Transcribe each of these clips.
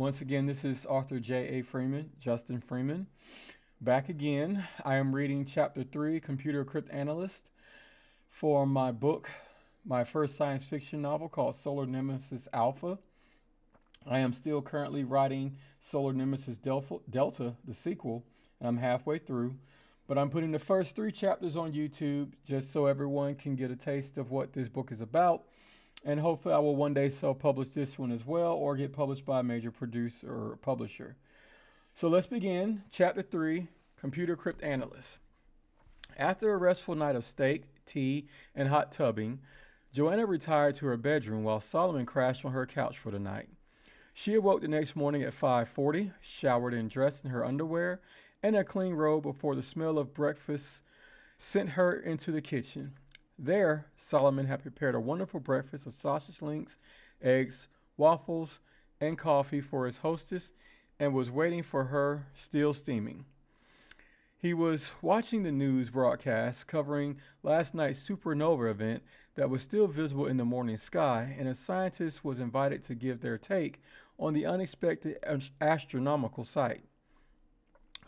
Once again, this is author J.A. Freeman, Justin Freeman. Back again. I am reading Chapter 3, Computer Cryptanalyst, for my book, my first science fiction novel called Solar Nemesis Alpha. I am still currently writing Solar Nemesis Delta, the sequel, and I'm halfway through. But I'm putting the first 3 chapters on YouTube just so everyone can get a taste of what this book is about. And hopefully I will one day self-publish this one as well or get published by a major producer or publisher. So let's begin. Chapter 3, Computer Cryptanalyst. After a restful night of steak, tea, and hot tubbing, Joanna retired to her bedroom while Solomon crashed on her couch for the night. She awoke the next morning at 5:40, showered and dressed in her underwear and a clean robe before the smell of breakfast sent her into the kitchen. There, Solomon had prepared a wonderful breakfast of sausage links, eggs, waffles, and coffee for his hostess and was waiting for her, still steaming. He was watching the news broadcast covering last night's supernova event that was still visible in the morning sky, and a scientist was invited to give their take on the unexpected astronomical sight.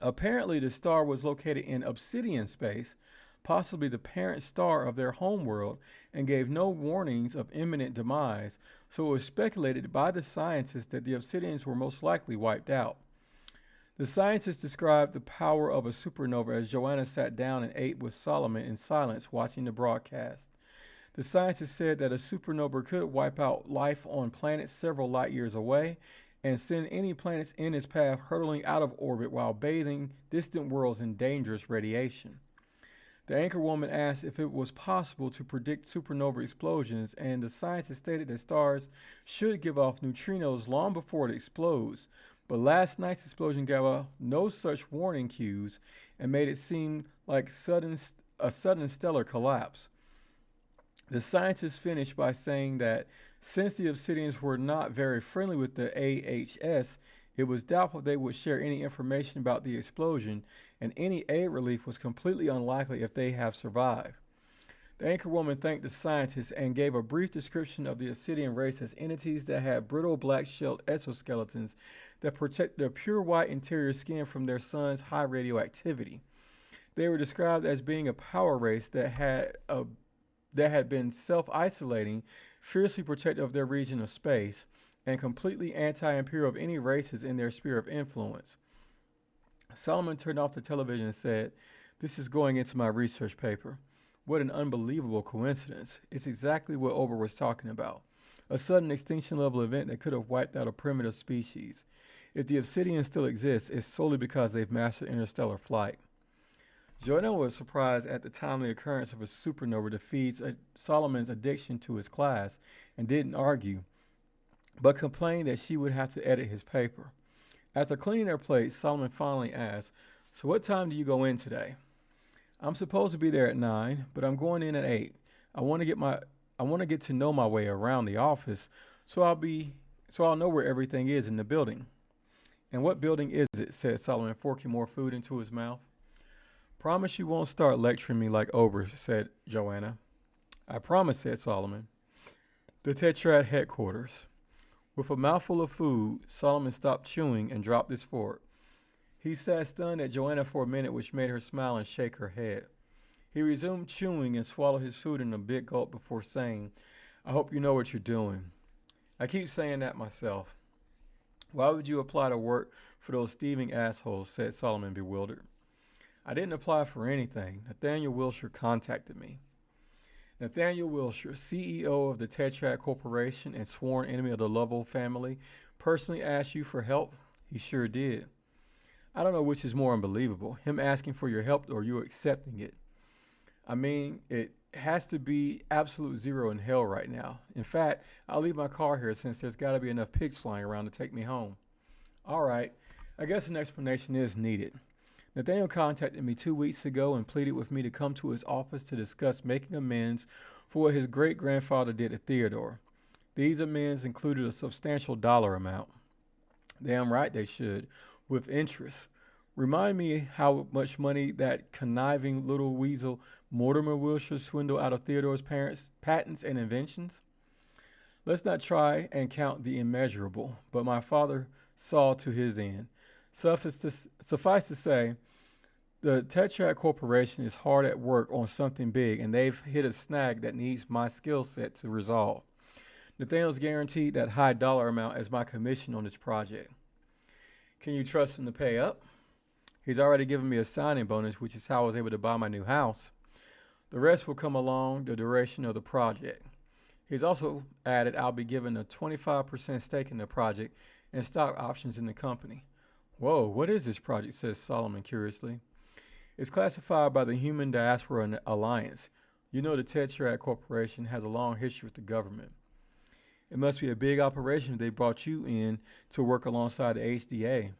Apparently, the star was located in obsidian space, possibly the parent star of their homeworld, and gave no warnings of imminent demise, so it was speculated by the scientists that the obsidians were most likely wiped out. The scientists described the power of a supernova as Joanna sat down and ate with Solomon in silence watching the broadcast. The scientists said that a supernova could wipe out life on planets several light years away and send any planets in its path hurtling out of orbit while bathing distant worlds in dangerous radiation. The anchorwoman asked if it was possible to predict supernova explosions, and the scientists stated that stars should give off neutrinos long before it explodes, but last night's explosion gave off no such warning cues and made it seem like a sudden stellar collapse. The scientists finished by saying that since the obsidians were not very friendly with the AHS, it was doubtful they would share any information about the explosion, and any aid relief was completely unlikely if they have survived. The anchorwoman thanked the scientists and gave a brief description of the obsidian race as entities that had brittle black-shelled exoskeletons that protect their pure white interior skin from their sun's high radioactivity. They were described as being a power race that had been self-isolating, fiercely protective of their region of space, and completely anti-imperial of any races in their sphere of influence. Solomon turned off the television and said, "This is going into my research paper. What an unbelievable coincidence. It's exactly what Ober was talking about. A sudden extinction level event that could have wiped out a primitive species. If the obsidian still exists, it's solely because they've mastered interstellar flight." Joanna was surprised at the timely occurrence of a supernova that feeds Solomon's addiction to his class and didn't argue, but complained that she would have to edit his paper. After cleaning her plate, Solomon finally asked, "So what time do you go in today?" "I'm supposed to be there at 9, but I'm going in at 8. I want to get to know my way around the office, so I'll know where everything is in the building." "And what building is it?" said Solomon, forking more food into his mouth. "Promise you won't start lecturing me like Ober," said Joanna. "I promise," said Solomon. "The Tetrad headquarters." With a mouthful of food, Solomon stopped chewing and dropped his fork. He sat stunned at Joanna for a minute, which made her smile and shake her head. He resumed chewing and swallowed his food in a big gulp before saying, "I hope you know what you're doing." "I keep saying that myself." "Why would you apply to work for those thieving assholes?" said Solomon, bewildered. "I didn't apply for anything. Nathaniel Wilshire contacted me." Nathaniel Wilshire, CEO of the Tetrad Corporation and sworn enemy of the Lovell family, personally asked you for help? "He sure did." "I don't know which is more unbelievable, him asking for your help or you accepting it." "I mean, it has to be absolute zero in hell right now. In fact, I'll leave my car here since there's got to be enough pigs flying around to take me home." "All right, I guess an explanation is needed. Nathaniel contacted me 2 weeks ago and pleaded with me to come to his office to discuss making amends for what his great-grandfather did to Theodore. These amends included a substantial dollar amount." "Damn right they should, with interest. Remind me how much money that conniving little weasel Mortimer Wilshire swindled out of Theodore's parents' patents and inventions." "Let's not try and count the immeasurable, but my father saw to his end. Suffice to say, the Tetrad Corporation is hard at work on something big, and they've hit a snag that needs my skill set to resolve. Nathaniel's guaranteed that high dollar amount as my commission on this project. Can you trust him to pay up? He's already given me a signing bonus, which is how I was able to buy my new house. The rest will come along the duration of the project. He's also added I'll be given a 25% stake in the project and stock options in the company. Whoa, what is this project? Says Solomon curiously. It's classified by the Human Diaspora Alliance. You know the Tetrad Corporation has a long history with the government. It must be a big operation if they brought you in to work alongside the HDA.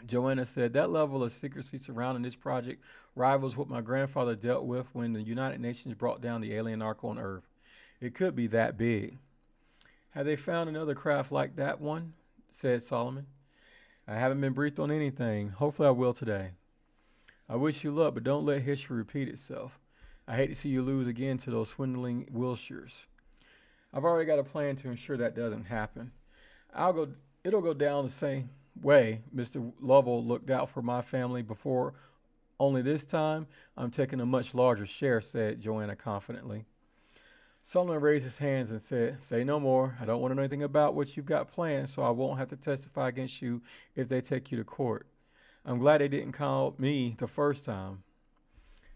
Joanna said that level of secrecy surrounding this project rivals what my grandfather dealt with when the United Nations brought down the alien ark on Earth. It could be that big. Have they found another craft like that one? Said Solomon. I haven't been briefed on anything. Hopefully I will today. I wish you luck, but don't let history repeat itself. I hate to see you lose again to those swindling Wilshires. I've already got a plan to ensure that doesn't happen. It'll go down the same way Mr. Lovell looked out for my family before, only this time I'm taking a much larger share, said Joanna confidently. Solomon raised his hands and said, say no more. I don't want to know anything about what you've got planned, so I won't have to testify against you if they take you to court. I'm glad they didn't call me the first time.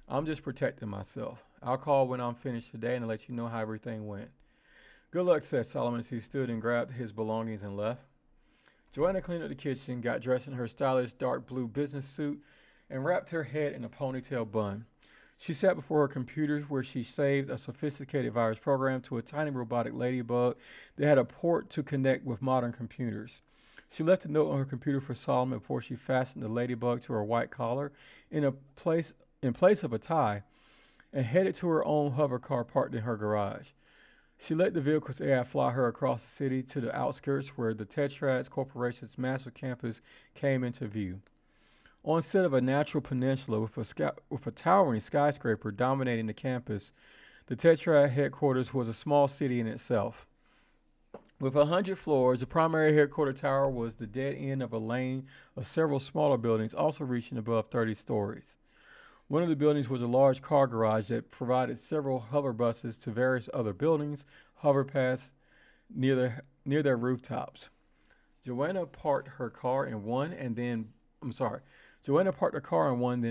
I'm just protecting myself. I'll call when I'm finished today and let you know how everything went. Good luck, said Solomon as he stood and grabbed his belongings and left. Joanna cleaned up the kitchen, got dressed in her stylish dark blue business suit, and wrapped her head in a ponytail bun. She sat before her computer where she saved a sophisticated virus program to a tiny robotic ladybug that had a port to connect with modern computers. She left a note on her computer for Solomon before she fastened the ladybug to her white collar in place of a tie and headed to her own hover car parked in her garage. She let the vehicle's AI fly her across the city to the outskirts where the Tetrad Corporation's massive campus came into view. On set of a natural peninsula with a towering skyscraper dominating the campus, the Tetrad headquarters was a small city in itself. With 100 floors, the primary headquarters tower was the dead end of a lane of several smaller buildings, also reaching above 30 stories. One of the buildings was a large car garage that provided several hover buses to various other buildings, hover paths near their rooftops. Joanna parked her car in one, then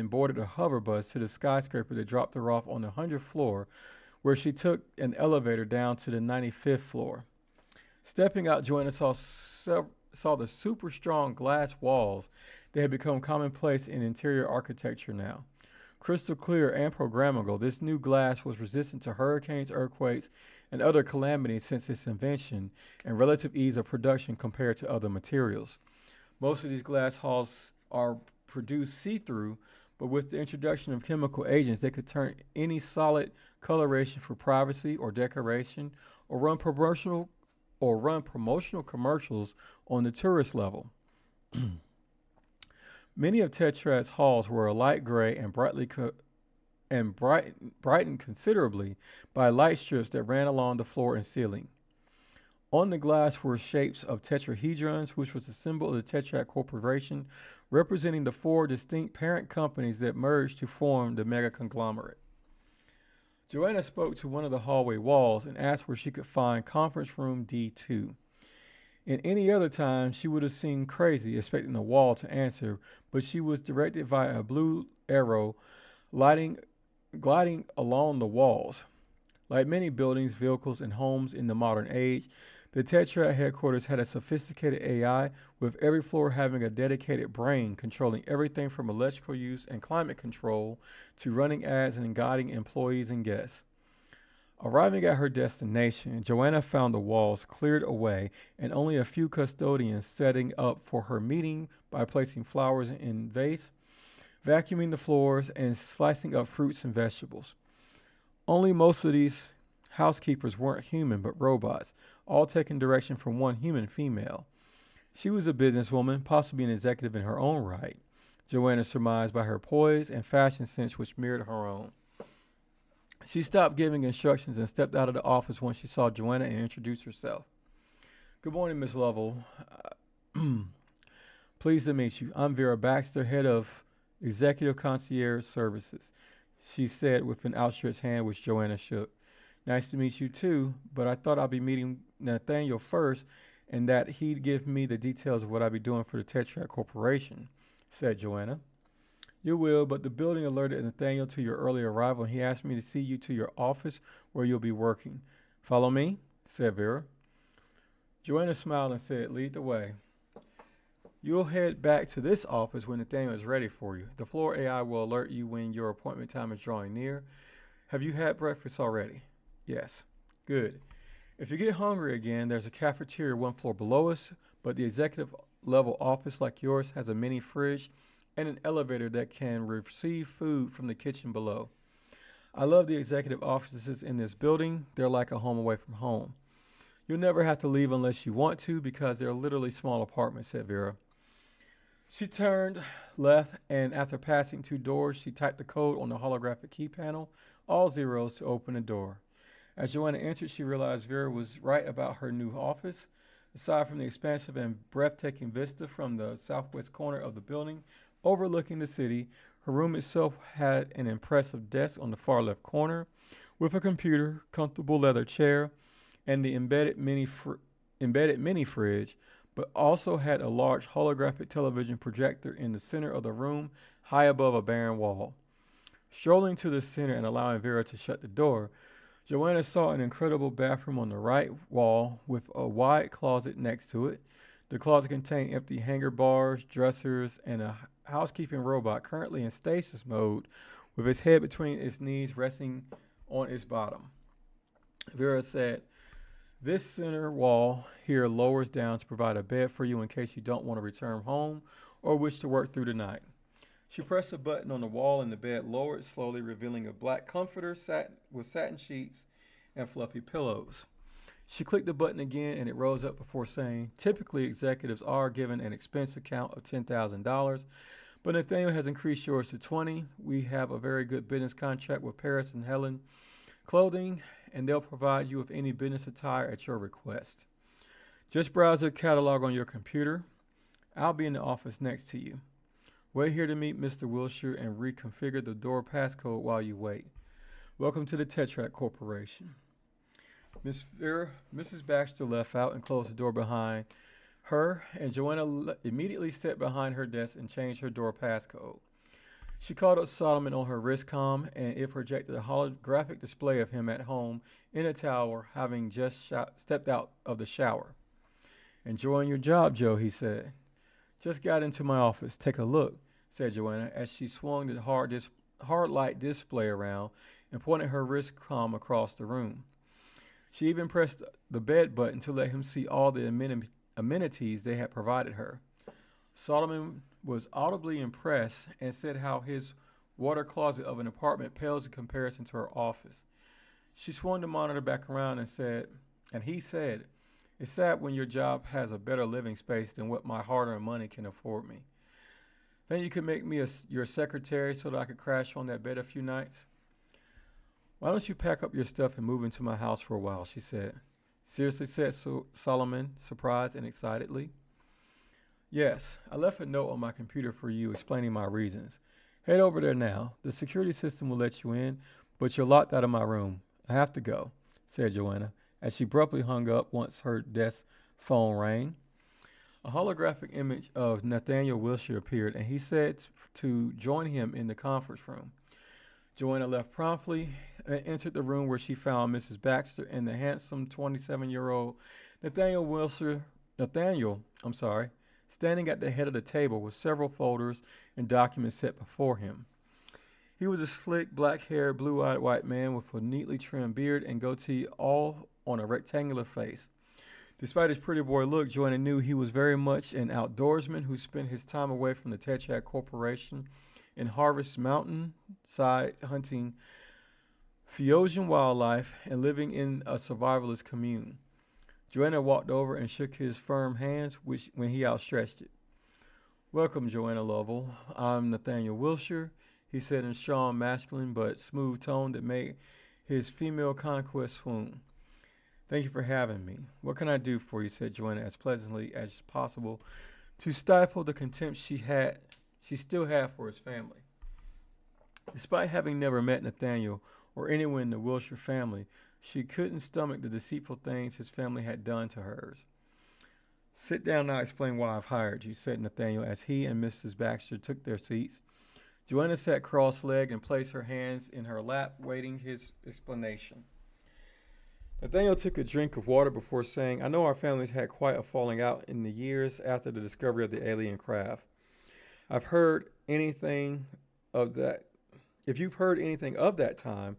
boarded a hover bus to the skyscraper that dropped her off on the 100th floor, where she took an elevator down to the 95th floor. Stepping out, Joanna saw the super strong glass walls that had become commonplace in interior architecture now. Crystal clear and programmable, this new glass was resistant to hurricanes, earthquakes, and other calamities since its invention and relative ease of production compared to other materials. Most of these glass halls are produced see-through, but with the introduction of chemical agents, they could turn any solid coloration for privacy or decoration or run promotional commercials on the tourist level. Many of Tetrad's halls were a light gray and brightened considerably by light strips that ran along the floor and ceiling. On the glass were shapes of tetrahedrons, which was a symbol of the Tetrad Corporation, representing the four distinct parent companies that merged to form the mega conglomerate. Joanna spoke to one of the hallway walls and asked where she could find conference room D2. In any other time, she would have seemed crazy, expecting the wall to answer, but she was directed via a blue arrow gliding along the walls. Like many buildings, vehicles, and homes in the modern age, the Tetrad headquarters had a sophisticated AI, with every floor having a dedicated brain controlling everything from electrical use and climate control to running ads and guiding employees and guests. Arriving at her destination, Joanna found the walls cleared away and only a few custodians setting up for her meeting by placing flowers in vase, vacuuming the floors, and slicing up fruits and vegetables. Only most of these housekeepers weren't human but robots, all taking direction from one human female. She was a businesswoman, possibly an executive in her own right, Joanna surmised by her poise and fashion sense which mirrored her own. She stopped giving instructions and stepped out of the office once she saw Joanna and introduced herself. Good morning, Miss Lovell. Pleased to meet you. I'm Vera Baxter, head of Executive Concierge Services, she said with an outstretched hand which Joanna shook. Nice to meet you too, but I thought I'd be meeting Nathaniel first and that he'd give me the details of what I'd be doing for the Tetract Corporation, said Joanna. You will, but the building alerted Nathaniel to your early arrival and he asked me to see you to your office where you'll be working. Follow me, said Vera. Joanna smiled and said, lead the way. You'll head back to this office when Nathaniel is ready for you. The floor AI will alert you when your appointment time is drawing near. Have you had breakfast already? Yes. Good. If you get hungry again, there's a cafeteria one floor below us, but the executive level office like yours has a mini fridge and an elevator that can receive food from the kitchen below. I love the executive offices in this building. They're like a home away from home. You'll never have to leave unless you want to because they're literally small apartments, said Vera. She turned left, and after passing 2 doors, she typed the code on the holographic key panel, all zeros, to open the door. As Joanna entered, she realized Vera was right about her new office. Aside from the expansive and breathtaking vista from the southwest corner of the building overlooking the city, her room itself had an impressive desk on the far left corner with a computer, comfortable leather chair, and the embedded mini fridge, but also had a large holographic television projector in the center of the room, high above a barren wall. Strolling to the center and allowing Vera to shut the door, Joanna saw an incredible bathroom on the right wall with a wide closet next to it. The closet contained empty hanger bars, dressers, and a housekeeping robot currently in stasis mode with its head between its knees resting on its bottom. Vera said, this center wall here lowers down to provide a bed for you in case you don't want to return home or wish to work through the night. She pressed a button on the wall and the bed lowered slowly, revealing a black comforter with satin sheets and fluffy pillows. She clicked the button again and it rose up before saying, typically executives are given an expense account of $10,000, but Nathaniel has increased yours to $20,000. We have a very good business contract with Paris and Helen Clothing, and they'll provide you with any business attire at your request. Just browse their catalog on your computer. I'll be in the office next to you. Wait here to meet Mr. Wilshire and reconfigure the door passcode while you wait. Welcome to the Tetract Corporation. Mrs. Baxter left out and closed the door behind her, and Joanna immediately sat behind her desk and changed her door passcode. She called up Solomon on her wristcom, and it projected a holographic display of him at home in a tower, having just stepped out of the shower. Enjoying your job, Joe, he said. Just got into my office. Take a look, said Joanna, as she swung the hard light display around and pointed her wristcom across the room. She even pressed the bed button to let him see all the amenities they had provided her. Solomon was audibly impressed and said how his water closet of an apartment pales in comparison to her office. She swung the monitor back around and he said, it's sad when your job has a better living space than what my hard-earned money can afford me. Think you could make me your secretary so that I could crash on that bed a few nights? Why don't you pack up your stuff and move into my house for a while, she said. Seriously, said Solomon, surprised and excitedly. Yes, I left a note on my computer for you explaining my reasons. Head over there now. The security system will let you in, but you're locked out of my room. I have to go, said Joanna, as she abruptly hung up once her desk phone rang. A holographic image of Nathaniel Wilshire appeared, and he said to join him in the conference room. Joanna left promptly and entered the room where she found Mrs. Baxter and the handsome 27-year-old Nathaniel, standing at the head of the table with several folders and documents set before him. He was a slick, black-haired, blue-eyed white man with a neatly trimmed beard and goatee, all on a rectangular face. Despite his pretty boy look, Joanna knew he was very much an outdoorsman who spent his time away from the Tetract Corporation in Harvest Mountain side hunting Phaeocian wildlife and living in a survivalist commune. Joanna walked over and shook his firm hands when he outstretched it. Welcome, Joanna Lovell. I'm Nathaniel Wilshire, he said in strong, masculine, but smooth tone that made his female conquest swoon. Thank you for having me. What can I do for you, said Joanna as pleasantly as possible, to stifle the contempt she still had for his family. Despite having never met Nathaniel or anyone in the Wilshire family, she couldn't stomach the deceitful things his family had done to hers. Sit down and I'll explain why I've hired you, said Nathaniel as he and Mrs. Baxter took their seats. Joanna sat cross-legged and placed her hands in her lap, waiting his explanation. Nathaniel took a drink of water before saying, I know our families had quite a falling out in the years after the discovery of the alien craft. I've heard anything of that. If you've heard anything of that time,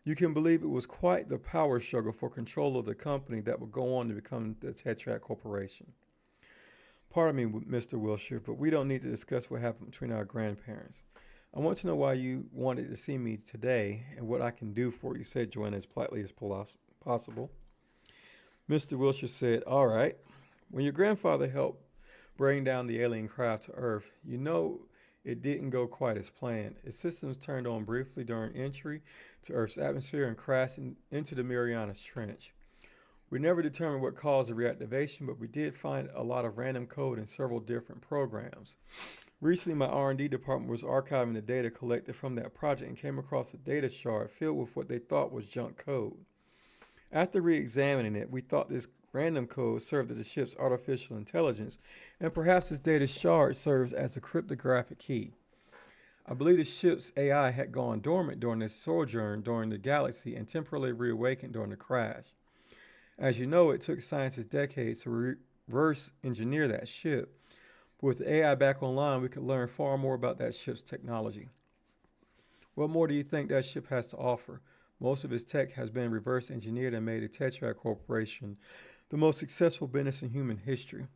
you can believe it was quite the power struggle for control of the company that would go on to become the Tetrad Corporation. Pardon me, Mr. Wilshire, but we don't need to discuss what happened between our grandparents. I want to know why you wanted to see me today and what I can do for you, said Joanna as politely as possible. Mr. Wilshire said, all right. When your grandfather helped bring down the alien craft to Earth, you know it didn't go quite as planned. Its systems turned on briefly during entry to Earth's atmosphere and crashed into the Marianas Trench. We never determined what caused the reactivation, but we did find a lot of random code in several different programs. Recently, my R&D department was archiving the data collected from that project and came across a data shard filled with what they thought was junk code. After re-examining it, we thought this random code served as the ship's artificial intelligence, and perhaps this data shard serves as a cryptographic key. I believe the ship's AI had gone dormant during its sojourn during the galaxy and temporarily reawakened during the crash. As you know, it took scientists decades to reverse engineer that ship. But with the AI back online, we could learn far more about that ship's technology. What more do you think that ship has to offer? Most of its tech has been reverse engineered and made the Tetrad Corporation the most successful business in human history.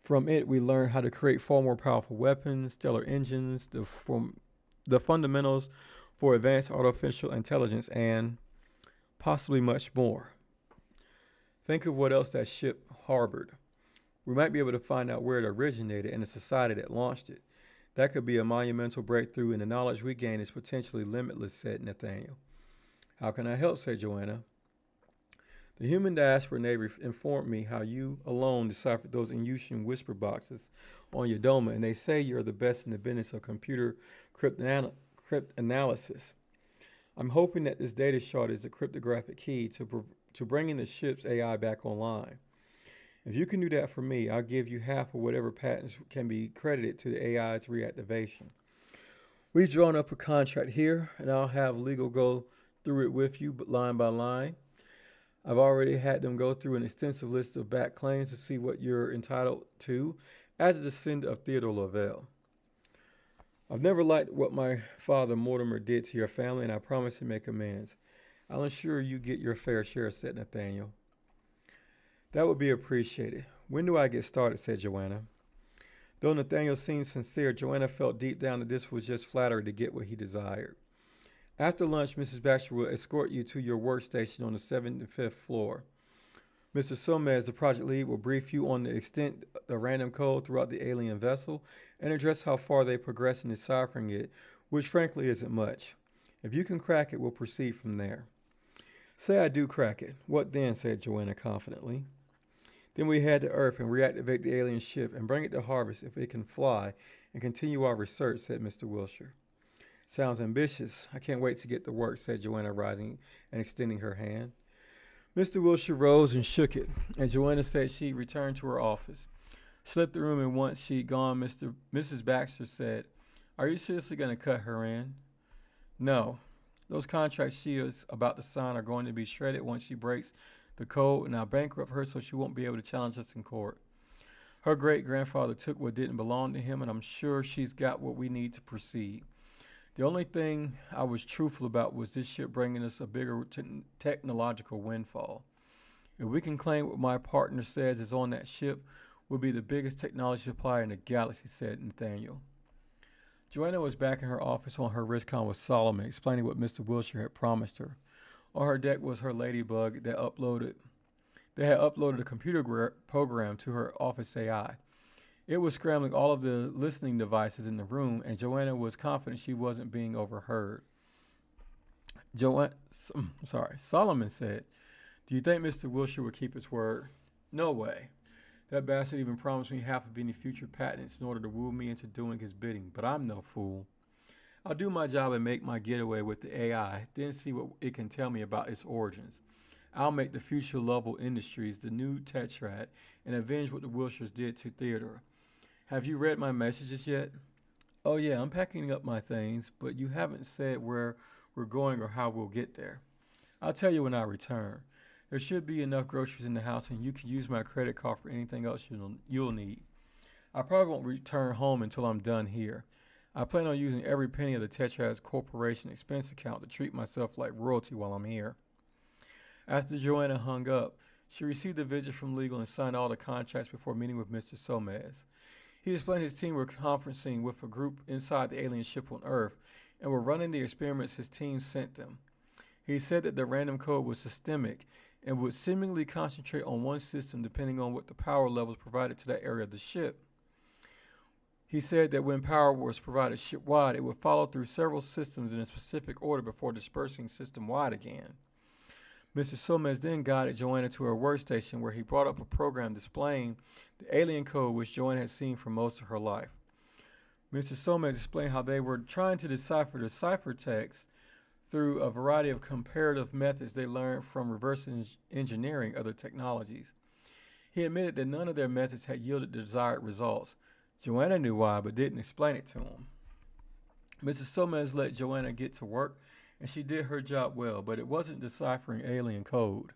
From it, we learned how to create far more powerful weapons, stellar engines, the fundamentals for advanced artificial intelligence, and possibly much more. Think of what else that ship harbored. We might be able to find out where it originated and the society that launched it. That could be a monumental breakthrough, and the knowledge we gain is potentially limitless, said Nathaniel. How can I help, said Joanna. The human diaspora Navy informed me how you alone deciphered those Inusian whisper boxes on your doma, and they say you're the best in the business of computer cryptanalysis. I'm hoping that this data shard is a cryptographic key to bringing the ship's AI back online. If you can do that for me, I'll give you half of whatever patents can be credited to the AI's reactivation. We've drawn up a contract here, and I'll have legal go through it with you, but line by line. I've already had them go through an extensive list of back claims to see what you're entitled to as a descendant of Theodore Lavelle. I've never liked what my father Mortimer did to your family, and I promise to make amends. I'll ensure you get your fair share, said Nathaniel. That would be appreciated. When do I get started, said Joanna. Though Nathaniel seemed sincere, Joanna felt deep down that this was just flattery to get what he desired. After lunch, Mrs. Baxter will escort you to your workstation on the 75th floor. Mr. Somez, the project lead, will brief you on the extent of the random code throughout the alien vessel and address how far they progress in deciphering it, which frankly isn't much. If you can crack it, we'll proceed from there. Say I do crack it. What then, said Joanna confidently. Then we head to Earth and reactivate the alien ship and bring it to harvest if it can fly and continue our research, said Mr. Wilshire. Sounds ambitious. I can't wait to get to work, said Joanna, rising and extending her hand. Mr. Wilshire rose and shook it, and Joanna said she'd return to her office. She left the room, and once she'd gone, Mrs. Baxter said, Are you seriously going to cut her in? No. Those contracts she is about to sign are going to be shredded once she breaks the code, and I'll bankrupt her so she won't be able to challenge us in court. Her great-grandfather took what didn't belong to him, and I'm sure she's got what we need to proceed. The only thing I was truthful about was this ship bringing us a bigger technological windfall. If we can claim what my partner says is on that ship, we'll be the biggest technology supplier in the galaxy, said Nathaniel. Joanna was back in her office on her wristcom with Solomon, explaining what Mr. Wilshire had promised her. On her deck was her ladybug that had uploaded a computer program to her office AI. It was scrambling all of the listening devices in the room, and Joanna was confident she wasn't being overheard. Solomon said, Do you think Mr. Wilshire would keep his word? No way. That bastard even promised me half of any future patents in order to woo me into doing his bidding, but I'm no fool. I'll do my job and make my getaway with the AI, then see what it can tell me about its origins. I'll make the future level industries the new tetrad and avenge what the Wilshires did to Theodore. Have you read my messages yet? Oh yeah, I'm packing up my things, but you haven't said where we're going or how we'll get there. I'll tell you when I return. There should be enough groceries in the house and you can use my credit card for anything else you'll need. I probably won't return home until I'm done here. I plan on using every penny of the Tetrad's corporation expense account to treat myself like royalty while I'm here. After Joanna hung up, she received a visit from legal and signed all the contracts before meeting with Mr. Somez. He explained his team were conferencing with a group inside the alien ship on Earth and were running the experiments his team sent them. He said that the random code was systemic and would seemingly concentrate on one system depending on what the power levels provided to that area of the ship. He said that when power was provided ship-wide, it would follow through several systems in a specific order before dispersing system-wide again. Mr. Somez then guided Joanna to her workstation where he brought up a program displaying the alien code which Joanna had seen for most of her life. Mr. Somez explained how they were trying to decipher the ciphertext through a variety of comparative methods they learned from reverse engineering other technologies. He admitted that none of their methods had yielded the desired results. Joanna knew why, but didn't explain it to him. Mrs. Somez let Joanna get to work, and she did her job well, but it wasn't deciphering alien code.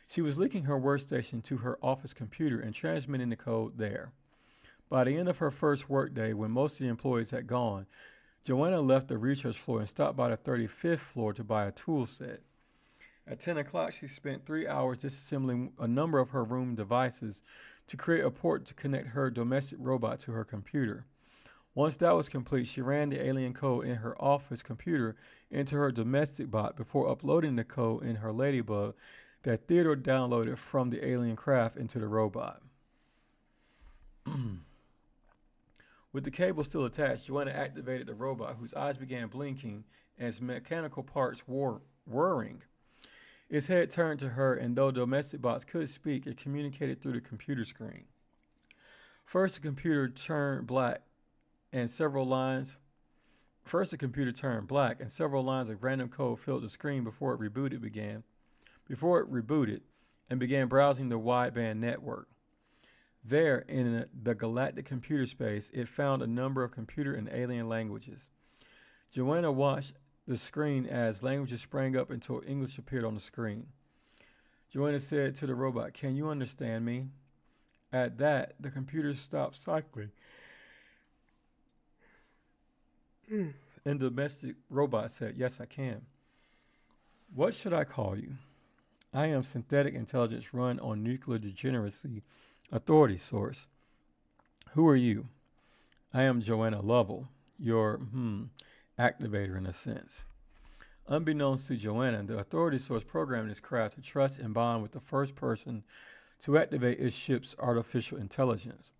She was linking her workstation to her office computer and transmitting the code there. By the end of her first workday, when most of the employees had gone, Joanna left the research floor and stopped by the 35th floor to buy a tool set. At 10 o'clock, she spent 3 hours disassembling a number of her room devices to create a port to connect her domestic robot to her computer. Once that was complete, she ran the alien code in her office computer into her domestic bot before uploading the code in her ladybug that Theodore downloaded from the alien craft into the robot. With the cable still attached, Joanna activated the robot, whose eyes began blinking and its mechanical parts whirring. Its head turned to her, and though domestic bots could speak, it communicated through the computer screen. First, the computer turned black, and several lines of random code filled the screen before it rebooted and began browsing the wideband network. There, in the galactic computer space, it found a number of computer and alien languages. Joanna watched the screen as languages sprang up until English appeared on the screen. Joanna said to the robot, "Can you understand me?" At that, the computer stopped cycling. And the domestic robot said, "Yes, I can." "What should I call you?" "I am synthetic intelligence run on nuclear degeneracy authority source." "Who are you?" "I am Joanna Lovell, your, activator in a sense." Unbeknownst to Joanna, the authority source programmed its craft to trust and bond with the first person to activate its ship's artificial intelligence.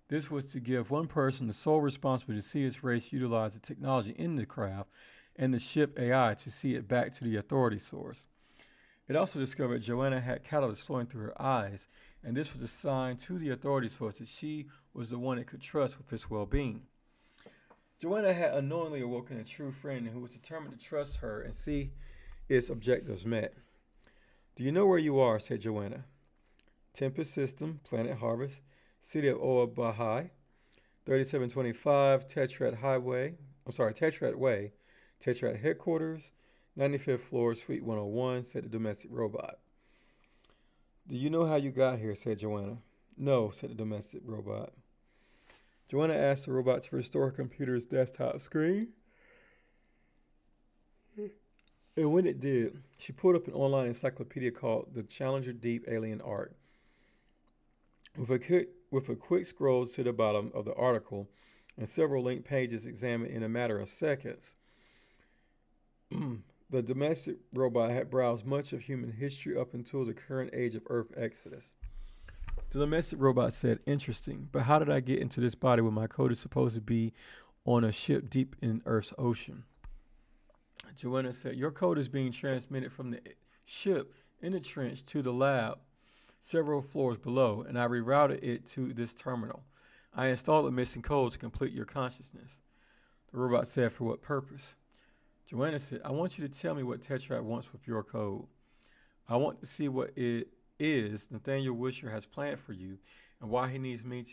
This was to give one person the sole responsibility to see its race utilize the technology in the craft and the ship AI to see it back to the authority source. It also discovered Joanna had catalyst flowing through her eyes, and this was a sign to the authority source that she was the one it could trust with its well-being. Joanna had unknowingly awoken a true friend who was determined to trust her and see its objectives met. "Do you know where you are?" said Joanna. "Tempest System, Planet Harvest, City of Oa Bahai, 3725 Tetrad Way, Tetrad Headquarters, 95th floor, Suite 101, said the domestic robot. "Do you know how you got here?" said Joanna. "No," said the domestic robot. Joanna asked the robot to restore her computer's desktop screen. And when it did, she pulled up an online encyclopedia called The Challenger Deep Alien Art. With a quick scroll to the bottom of the article and several linked pages examined in a matter of seconds, the domestic robot had browsed much of human history up until the current age of Earth Exodus. The domestic robot said, "Interesting, but how did I get into this body when my code is supposed to be on a ship deep in Earth's ocean?" Joanna said, "Your code is being transmitted from the ship in the trench to the lab several floors below, and I rerouted it to this terminal. I installed the missing code to complete your consciousness. The robot said, for what purpose? Joanna said, I want you to tell me what Tetrad wants with your code. I want to see what it is Nathaniel Wisher has planned for you and why he needs me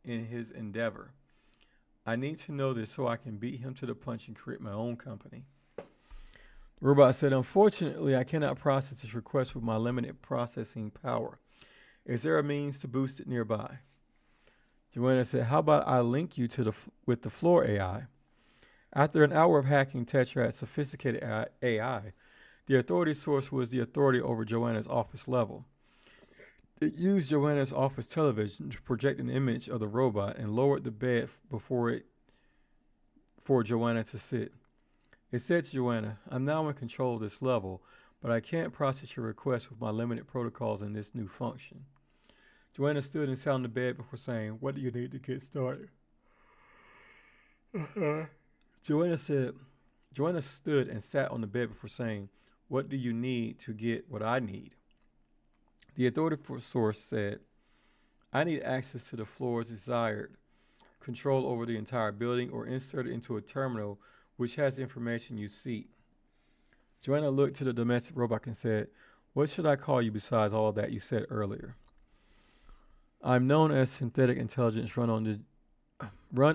in his endeavor. I need to know this so I can beat him to the punch and create my own company. The robot said, unfortunately, I cannot process this request with my limited processing power. Is there a means to boost it nearby? Joanna said, how about I link you with the floor AI? After an hour of hacking Tetrad's sophisticated AI, the authority source was the authority over Joanna's office level. It used Joanna's office television to project an image of the robot and lowered the bed for Joanna to sit. It said to Joanna, I'm now in control of this level, but I can't process your request with my limited protocols in this new function. Joanna stood and sat on the bed before saying, what do you need to get started? Joanna stood and sat on the bed before saying, what do you need to get what I need? The authority source said, I need access to the floor's desired control over the entire building or insert it into a terminal which has the information you seek. Joanna looked to the domestic robot and said, what should I call you besides all that you said earlier? I'm known as synthetic intelligence run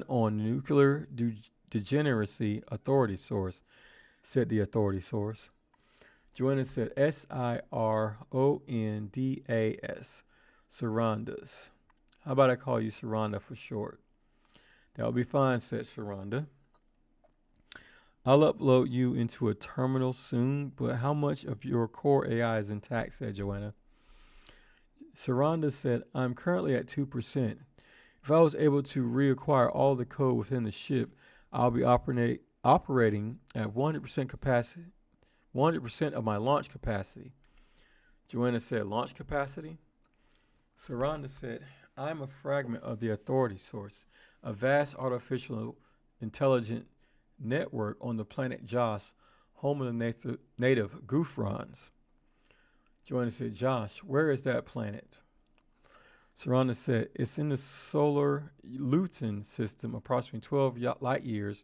on nuclear degeneracy authority source, said the authority source. Joanna said SIRONDAS, Sarandas. How about I call you Saranda for short? That'll be fine, said Saranda. I'll upload you into a terminal soon, but how much of your core AI is intact, said Joanna. Saranda said, I'm currently at 2%. If I was able to reacquire all the code within the ship, I'll be operating at 100% capacity, 100% of my launch capacity. Joanna said, launch capacity? Saranda said, I'm a fragment of the authority source, a vast artificial intelligent network on the planet Josh, home of the native Goofrons. Joanna said, Josh, where is that planet? Saranda said, it's in the solar Luton system, approximately 12 light years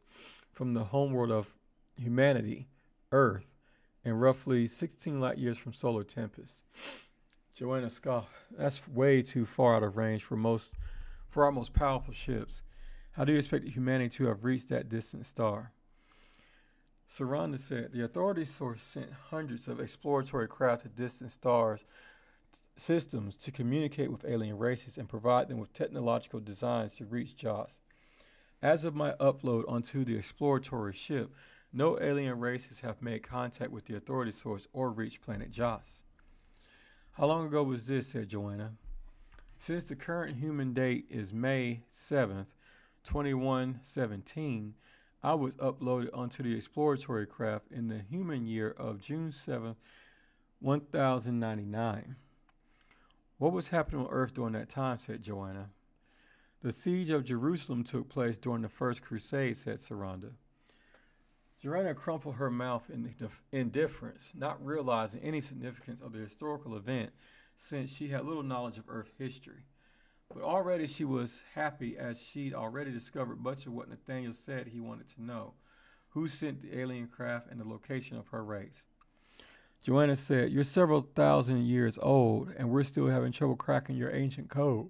from the homeworld of humanity, Earth, and roughly 16 light years from solar Tempest. Joanna scoffed, that's way too far out of range for our most powerful ships. How do you expect humanity to have reached that distant star? Saranda said, the authority source sent hundreds of exploratory craft to distant stars systems to communicate with alien races and provide them with technological designs to reach Joss. As of my upload onto the exploratory ship, no alien races have made contact with the authority source or reached planet Joss. How long ago was this, said Joanna. Since the current human date is May 7th, 2117, I was uploaded onto the exploratory craft in the human year of June 7th, 1099. What was happening on Earth during that time, said Joanna. The siege of Jerusalem took place during the First Crusade, said Saranda. Joanna crumpled her mouth in indifference, not realizing any significance of the historical event since she had little knowledge of Earth history. But already she was happy as she'd already discovered much of what Nathaniel said he wanted to know. Who sent the alien craft and the location of her race? Joanna said, you're several thousand years old and we're still having trouble cracking your ancient code.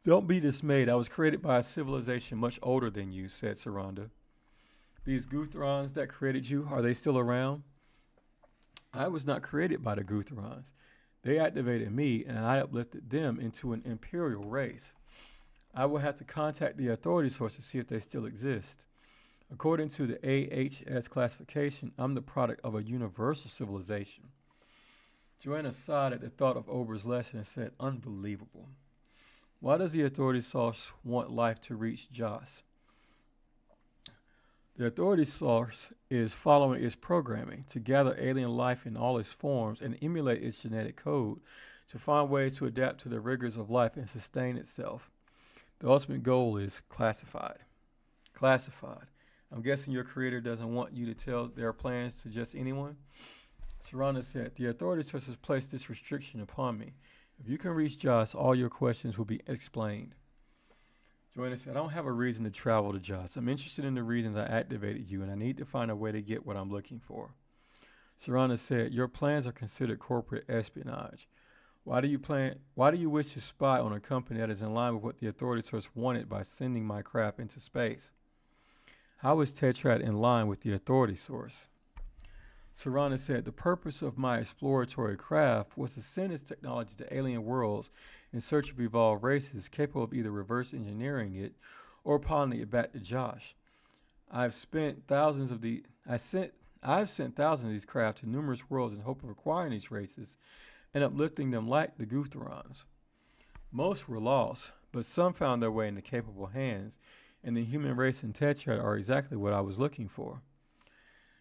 Don't be dismayed. I was created by a civilization much older than you, said Saranda. These Guthrons that created you, are they still around? I was not created by the Guthrons. They activated me and I uplifted them into an imperial race. I will have to contact the authority source to see if they still exist. According to the AHS classification, I'm the product of a universal civilization. Joanna sighed at the thought of Ober's lesson and said, unbelievable. Why does the authority source want life to reach Joss? The authority source is following its programming to gather alien life in all its forms and emulate its genetic code to find ways to adapt to the rigors of life and sustain itself. The ultimate goal is classified. Classified. I'm guessing your creator doesn't want you to tell their plans to just anyone? Saranda said, the authority source has placed this restriction upon me. If you can reach Joss, all your questions will be explained. Joanna said, I don't have a reason to travel to Joss. I'm interested in the reasons I activated you, and I need to find a way to get what I'm looking for. Saranda said, your plans are considered corporate espionage. Why do you wish to spy on a company that is in line with what the authority source wanted by sending my craft into space? How is Tetrad in line with the authority source? Saranda said, the purpose of my exploratory craft was to send its technology to alien worlds in search of evolved races capable of either reverse engineering it or piloting it back to Josh. I've sent thousands of these craft to numerous worlds in hope of acquiring these races and uplifting them like the Guthrons. Most were lost, but some found their way into capable hands, and the human race and Tetrad are exactly what I was looking for.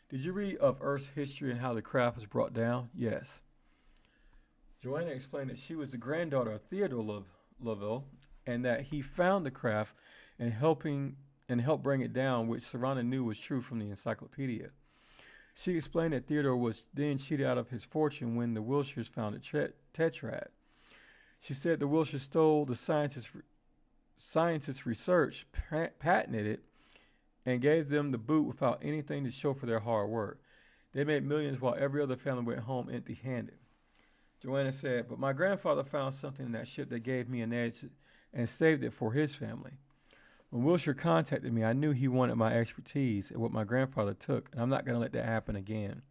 Did you read of Earth's history and how the craft was brought down? Yes. Joanna explained that she was the granddaughter of Theodore Lovell, and that he found the craft and helped bring it down, which Saranda knew was true from the encyclopedia. She explained that Theodore was then cheated out of his fortune when the Wilshires founded Tetrad. She said the Wilshires stole the scientists' research, patented it, and gave them the boot without anything to show for their hard work. They made millions while every other family went home empty-handed. Joanna said, but my grandfather found something in that ship that gave me an edge and saved it for his family. When Wilshire contacted me, I knew he wanted my expertise and what my grandfather took, and I'm not going to let that happen again.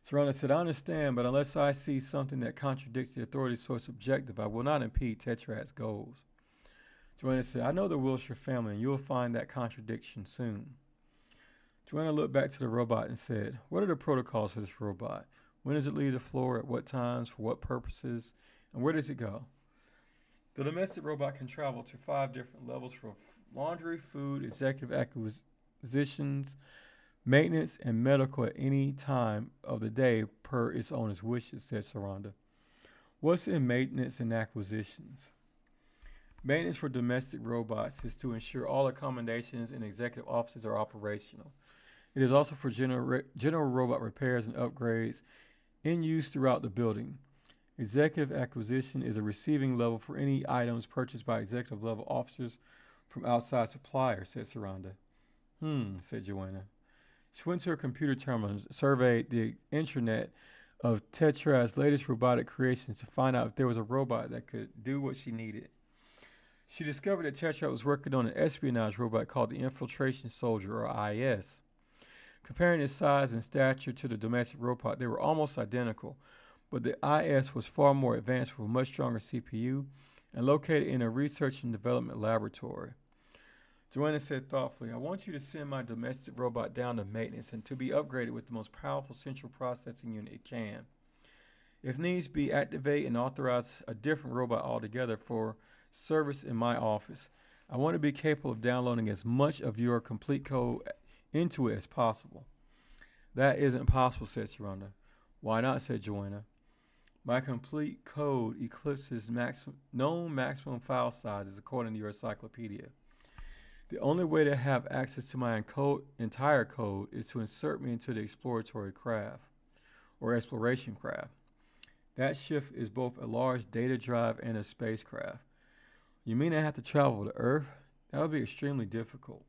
Saranda said, I understand, but unless I see something that contradicts the authority source objective, I will not impede Tetrad's goals. Joanna said, I know the Wilshire family, and you'll find that contradiction soon. Joanna looked back to the robot and said, what are the protocols for this robot? When does it leave the floor? At what times? For what purposes? And where does it go? The domestic robot can travel to 5 different levels for laundry, food, executive acquisitions, maintenance, and medical at any time of the day per its owner's wishes, said Saranda. What's in maintenance and acquisitions? Maintenance for domestic robots is to ensure all accommodations in executive offices are operational. It is also for general robot repairs and upgrades in use throughout the building. Executive acquisition is a receiving level for any items purchased by executive level officers from outside suppliers, said Saranda. Said Joanna. She went to her computer terminal and surveyed the intranet of Tetrad's latest robotic creations to find out if there was a robot that could do what she needed. She discovered that Tetrad was working on an espionage robot called the Infiltration Soldier, or IS. Comparing its size and stature to the domestic robot, they were almost identical, but the IS was far more advanced with a much stronger CPU and located in a research and development laboratory. Joanna said thoughtfully, I want you to send my domestic robot down to maintenance and to be upgraded with the most powerful central processing unit it can. If needs be, activate and authorize a different robot altogether for service in my office. I want to be capable of downloading as much of your complete code into it as possible. That isn't possible, said Saranda. Why not, said Joanna. My complete code eclipses known maximum file sizes according to your encyclopedia. The only way to have access to my entire code is to insert me into the exploratory craft, or exploration craft. That ship is both a large data drive and a spacecraft. You mean I have to travel to Earth? That would be extremely difficult.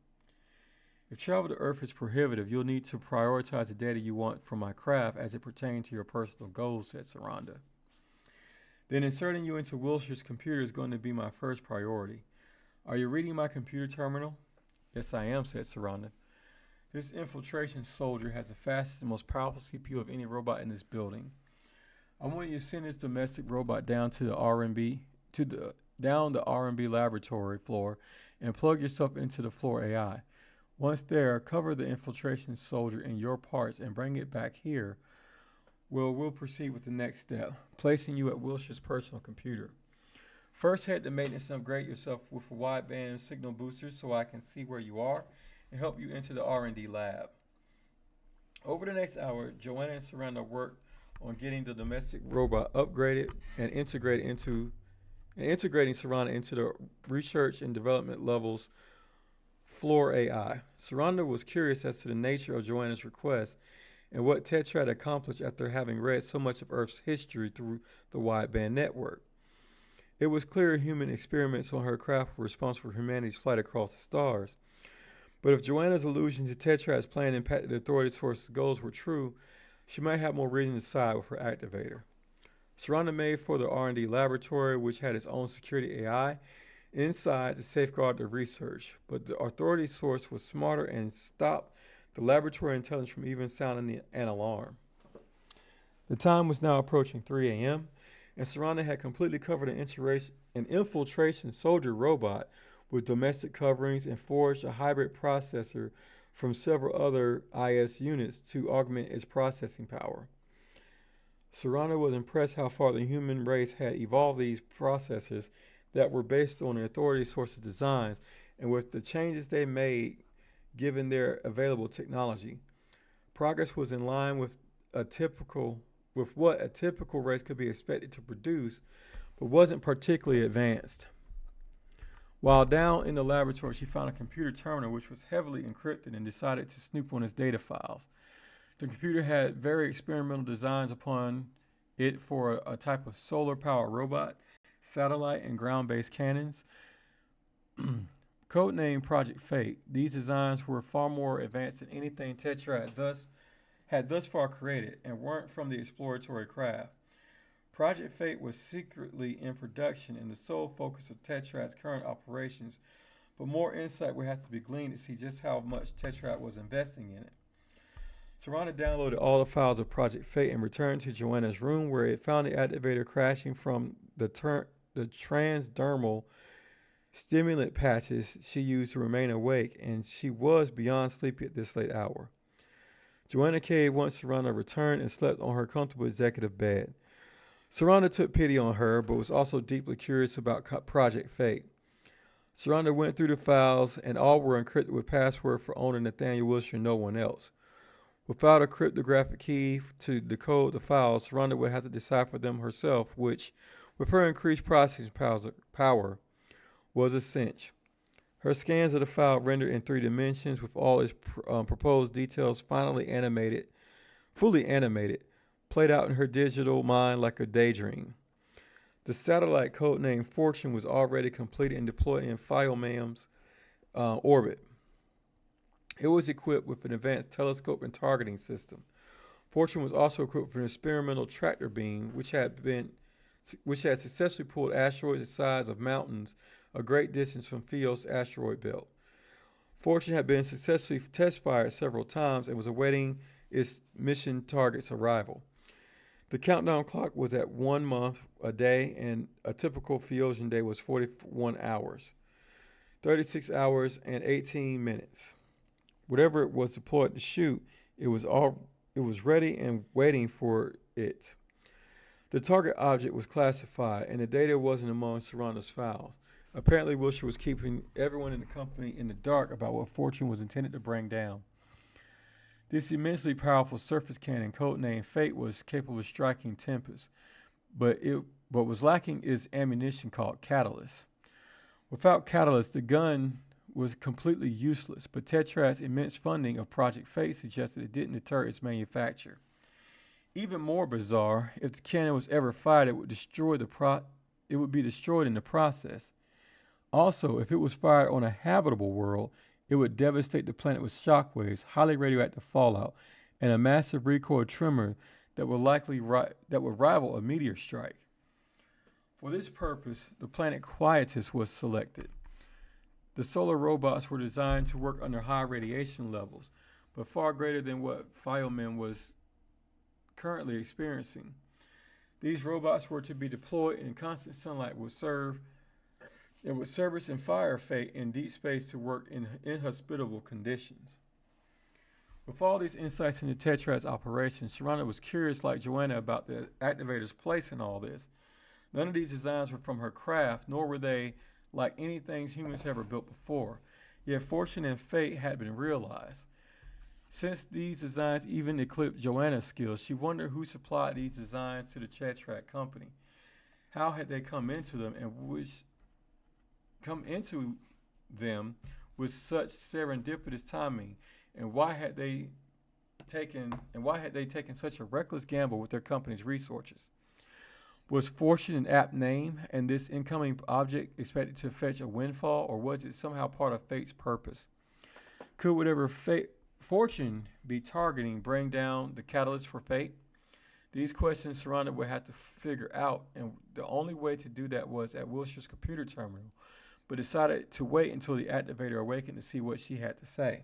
If travel to Earth is prohibitive, you'll need to prioritize the data you want from my craft as it pertains to your personal goals, said Saranda. Then inserting you into Wilshire's computer is going to be my first priority. Are you reading my computer terminal? Yes, I am, said Saranda. This infiltration soldier has the fastest and most powerful CPU of any robot in this building. I want you to send this domestic robot down to the R&B laboratory floor and plug yourself into the floor AI. Once there, cover the infiltration soldier in your parts and bring it back here. We'll proceed with the next step, placing you at Wilshire's personal computer. First, head to maintenance and upgrade yourself with a wideband signal booster so I can see where you are and help you enter the R&D lab. Over the next hour, Joanna and Saranda worked on getting the domestic robot upgraded and integrating Saranda into the research and development levels floor AI. Saranda was curious as to the nature of Joanna's request and what Tetrad accomplished after having read so much of Earth's history through the wideband network. It was clear human experiments on her craft were responsible for humanity's flight across the stars. But if Joanna's allusion to Tetrad's plan impacted the authority source's goals were true, she might have more reason to side with her activator. Saranda made for the R&D laboratory, which had its own security AI inside to safeguard the research, but the authority source was smarter and stopped the laboratory intelligence from even sounding an alarm. The time was now approaching 3 a.m., and Saranda had completely covered an infiltration soldier robot with domestic coverings and forged a hybrid processor from several other IS units to augment its processing power. Saranda was impressed how far the human race had evolved these processors that were based on the authority source's designs and with the changes they made given their available technology. Progress was in line with what a typical race could be expected to produce, but wasn't particularly advanced. While down in the laboratory, she found a computer terminal which was heavily encrypted and decided to snoop on its data files. The computer had very experimental designs upon it for a type of solar-powered robot, satellite, and ground-based cannons. Codenamed Project Fate, these designs were far more advanced than anything Tetra had thus far created and weren't from the exploratory craft. Project Fate was secretly in production and the sole focus of Tetrad's current operations, but more insight would have to be gleaned to see just how much Tetrad was investing in it. Saranda downloaded all the files of Project Fate and returned to Joanna's room, where it found the activator crashing from the transdermal stimulant patches she used to remain awake, and she was beyond sleepy at this late hour. Joanna caved once Saranda returned and slept on her comfortable executive bed. Saranda took pity on her, but was also deeply curious about Project Fate. Saranda went through the files, and all were encrypted with password for owner Nathaniel Wilshire and no one else. Without a cryptographic key to decode the files, Saranda would have to decipher them herself, which, with her increased processing power, was a cinch. Her scans of the file rendered in 3 dimensions with all its proposed details fully animated, played out in her digital mind like a daydream. The satellite codenamed Fortune was already completed and deployed in Filemam's orbit. It was equipped with an advanced telescope and targeting system. Fortune was also equipped with an experimental tractor beam, which had successfully pulled asteroids the size of mountains a great distance from Theos' asteroid belt. Fortune had been successfully test-fired several times and was awaiting its mission target's arrival. The countdown clock was at 1 month a day, and a typical Phaeocian day was 41 hours, 36 hours, and 18 minutes. Whatever it was deployed to shoot, it was ready and waiting for it. The target object was classified, and the data wasn't among Saranda's files. Apparently, Wilshire was keeping everyone in the company in the dark about what Fortune was intended to bring down. This immensely powerful surface cannon, codenamed Fate, was capable of striking Tempest, but was lacking its ammunition called Catalyst. Without Catalyst, the gun was completely useless, but Tetrad's immense funding of Project Fate suggested it didn't deter its manufacture. Even more bizarre, if the cannon was ever fired, it would be destroyed in the process. Also, if it was fired on a habitable world, it would devastate the planet with shockwaves, highly radioactive fallout, and a massive recoil tremor that would rival a meteor strike. For this purpose, the planet Quietus was selected. The solar robots were designed to work under high radiation levels, but far greater than what Fileman was currently experiencing. These robots were to be deployed in constant sunlight would service and fire Fate in deep space to work in inhospitable conditions. With all these insights into Tetrad's operations, Saranda was curious like Joanna about the activator's place in all this. None of these designs were from her craft, nor were they like anything humans ever built before. Yet Fortune and Fate had been realized. Since these designs even eclipsed Joanna's skills, she wondered who supplied these designs to the Tetrat company. How had they come into them with such serendipitous timing, and why had they taken such a reckless gamble with their company's resources? Was fortune an apt name, and this incoming object expected to fetch a windfall, or was it somehow part of fate's purpose? Could whatever fortune be targeting bring down the catalyst for fate? These questions Saranda would have to figure out, and the only way to do that was at Wilshire's computer terminal, but decided to wait until the activator awakened to see what she had to say.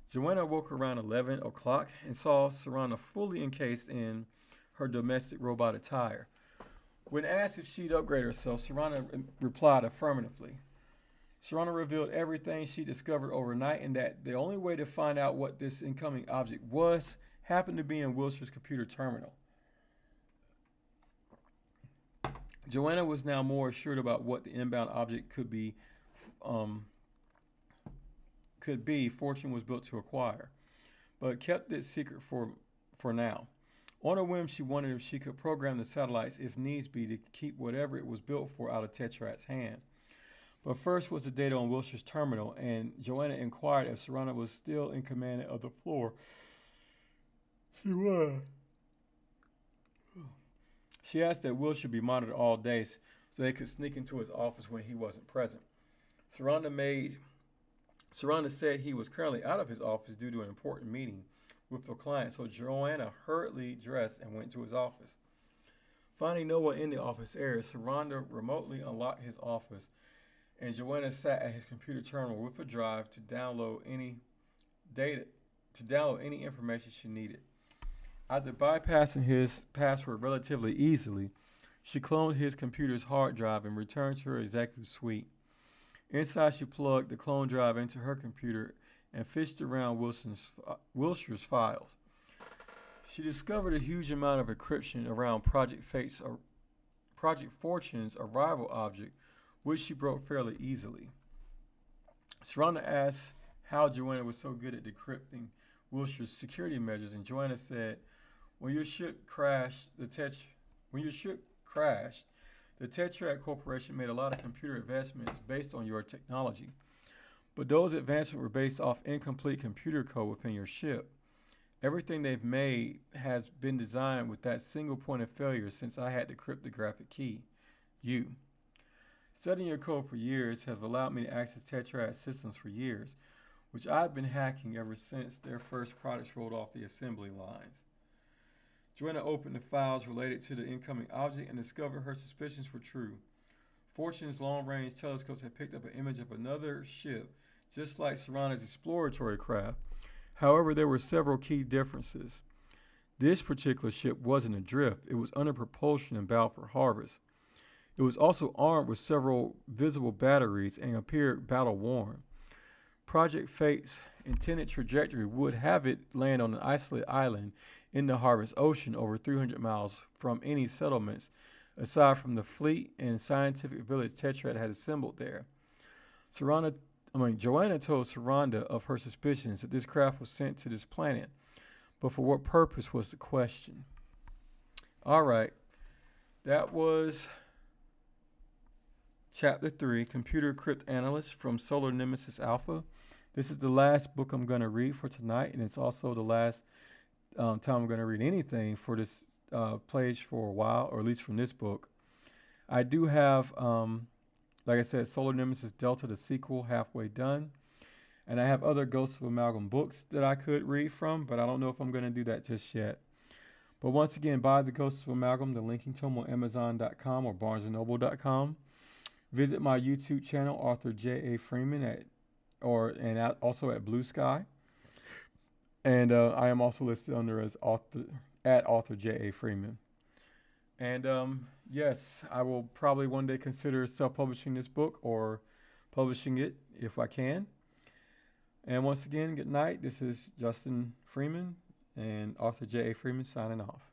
Joanna woke around 11 o'clock and saw Saranda fully encased in her domestic robot attire. When asked if she'd upgrade herself, Saranda replied affirmatively. Saranda revealed everything she discovered overnight, and that the only way to find out what this incoming object was happened to be in Wilshire's computer terminal. Joanna was now more assured about what the inbound object could be. Fortune was built to acquire, but kept it secret for now. On a whim, she wondered if she could program the satellites, if needs be, to keep whatever it was built for out of Tetrat's hand. But first was the data on Wilshire's terminal, and Joanna inquired if Saranda was still in command of the floor. She was. She asked that Wilshire be monitored all day so they could sneak into his office when he wasn't present. Saranda said he was currently out of his office due to an important meeting with a client, so Joanna hurriedly dressed and went to his office. Finding no one in the office area, Saranda remotely unlocked his office, and Joanna sat at his computer terminal with a drive to download any information she needed. After bypassing his password relatively easily, she cloned his computer's hard drive and returned to her executive suite. Inside, she plugged the clone drive into her computer and fished around Wilshire's files. She discovered a huge amount of encryption around Project Fortune's arrival object, which she broke fairly easily. Saranda asked how Joanna was so good at decrypting Wilshire's security measures, and Joanna said, When your ship crashed, the Tetrat Corporation made a lot of computer investments based on your technology. But those advancements were based off incomplete computer code within your ship. Everything they've made has been designed with that single point of failure since I had the cryptographic key, you. Studying your code for years has allowed me to access Tetrat systems for years, which I've been hacking ever since their first products rolled off the assembly lines. Joanna opened the files related to the incoming object and discovered her suspicions were true. Fortune's long-range telescopes had picked up an image of another ship, just like Saranda's exploratory craft. However, there were several key differences. This particular ship wasn't adrift. It was under propulsion and bound for harvest. It was also armed with several visible batteries and appeared battle-worn. Project Fate's intended trajectory would have it land on an isolated island in the Harvest Ocean over 300 miles from any settlements, aside from the fleet and scientific village Tetrat had assembled there. Joanna told Saranda of her suspicions that this craft was sent to this planet, but for what purpose was the question. All right, that was Chapter 3, Computer Cryptanalyst from Solar Nemesis Alpha. This is the last book I'm going to read for tonight, and it's also the last time I'm going to read anything for this page for a while, or at least from this book. I do have, like I said, Solar Nemesis Delta, the sequel, halfway done. And I have other Ghosts of Amalgam books that I could read from, but I don't know if I'm going to do that just yet. But once again, buy the Ghosts of Amalgam, the linking to them on Amazon.com or BarnesandNoble.com. Visit my YouTube channel, Author J.A. Freeman, also at Blue Sky. And I am also listed under as Author J.A. Freeman. And yes, I will probably one day consider self-publishing this book or publishing it if I can. And once again, good night. This is Justin Freeman and Author J.A. Freeman signing off.